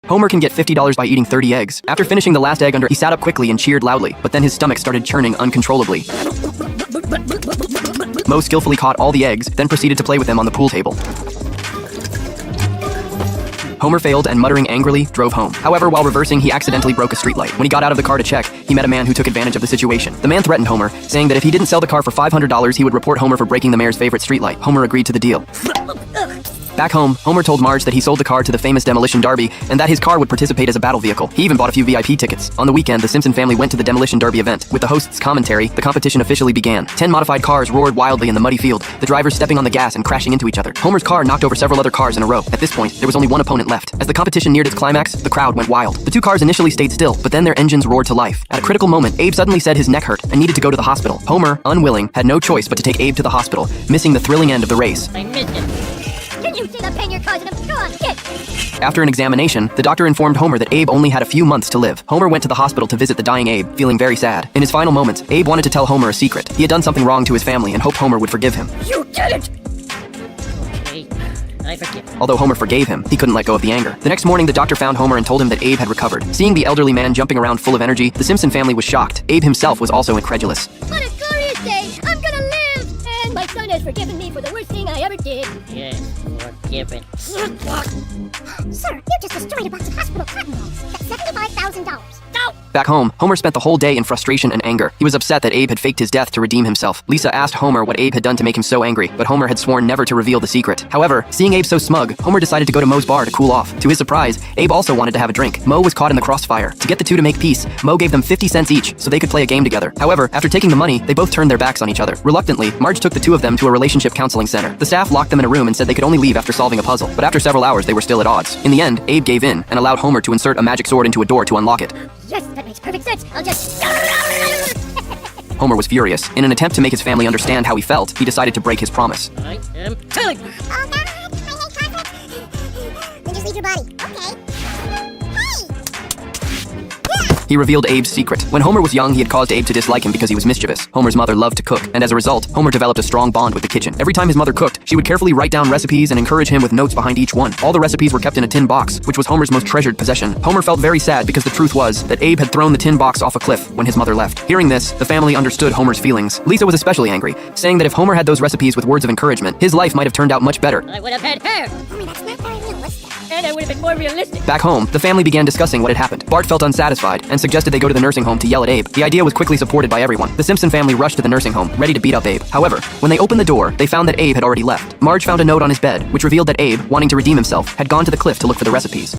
Homer can get $50 by eating 30 eggs. After finishing the last egg under, he sat up quickly and cheered loudly, but then his stomach started churning uncontrollably. Moe skillfully caught all the eggs, then proceeded to play with them on the pool table. Homer failed and, muttering angrily, drove home. However, while reversing, he accidentally broke a streetlight. When he got out of the car to check, he met a man who took advantage of the situation. The man threatened Homer, saying that if he didn't sell the car for $500, he would report Homer for breaking the mayor's favorite streetlight. Homer agreed to the deal. Back home, Homer told Marge that he sold the car to the famous Demolition Derby and that his car would participate as a battle vehicle. He even bought a few VIP tickets. On the weekend, the Simpson family went to the Demolition Derby event. With the host's commentary, the competition officially began. 10 modified cars roared wildly in the muddy field, the drivers stepping on the gas and crashing into each other. Homer's car knocked over several other cars in a row. At this point, there was only one opponent left. As the competition neared its climax, the crowd went wild. The two cars initially stayed still, but then their engines roared to life. At a critical moment, Abe suddenly said his neck hurt and needed to go to the hospital. Homer, unwilling, had no choice but to take Abe to the hospital, missing the thrilling end of the race. I missed it. Can you see the pain you're causing him? Go on, get! After an examination, the doctor informed Homer that Abe only had a few months to live. Homer went to the hospital to visit the dying Abe, feeling very sad. In his final moments, Abe wanted to tell Homer a secret. He had done something wrong to his family and hoped Homer would forgive him. You did it! Okay, I forgive. Although Homer forgave him, he couldn't let go of the anger. The next morning, the doctor found Homer and told him that Abe had recovered. Seeing the elderly man jumping around full of energy, the Simpson family was shocked. Abe himself was also incredulous. What a glorious day! I'm gonna live! And my son has forgiven me for the worst thing I ever did. Yes, forgiven. Sir, you just destroyed a box of hospital cotton balls. That's $75,000. No! Back home, Homer spent the whole day in frustration and anger. He was upset that Abe had faked his death to redeem himself. Lisa asked Homer what Abe had done to make him so angry, but Homer had sworn never to reveal the secret. However, seeing Abe so smug, Homer decided to go to Moe's bar to cool off. To his surprise, Abe also wanted to have a drink. Moe was caught in the crossfire. To get the two to make peace, Moe gave them 50 cents each so they could play a game together. However, after taking the money, they both turned their backs on each other. Reluctantly, Marge took the two of them to a relationship counseling center. The staff locked them in a room and said they could only leave after solving a puzzle. But after several hours, they were still at odds. In the end, Abe gave in and allowed Homer to insert a magic sword into a door to unlock it. Yes, that makes perfect sense. I'll just... Homer was furious. In an attempt to make his family understand how he felt, he decided to break his promise. I am telling you. Oh, God. I hate conflict. Then just leave your body. Okay. He revealed Abe's secret. When Homer was young, he had caused Abe to dislike him because he was mischievous. Homer's mother loved to cook, and as a result, Homer developed a strong bond with the kitchen. Every time his mother cooked, she would carefully write down recipes and encourage him with notes behind each one. All the recipes were kept in a tin box, which was Homer's most treasured possession. Homer felt very sad because the truth was that Abe had thrown the tin box off a cliff when his mother left. Hearing this, the family understood Homer's feelings. Lisa was especially angry, saying that if Homer had those recipes with words of encouragement, his life might have turned out much better. I would have had hair. Homie, that's not very realistic. And I would have been more realistic. Back home, the family began discussing what had happened. Bart felt unsatisfied and suggested they go to the nursing home to yell at Abe. The idea was quickly supported by everyone. The Simpson family rushed to the nursing home, ready to beat up Abe. However, when they opened the door, they found that Abe had already left. Marge found a note on his bed, which revealed that Abe, wanting to redeem himself, had gone to the cliff to look for the recipes.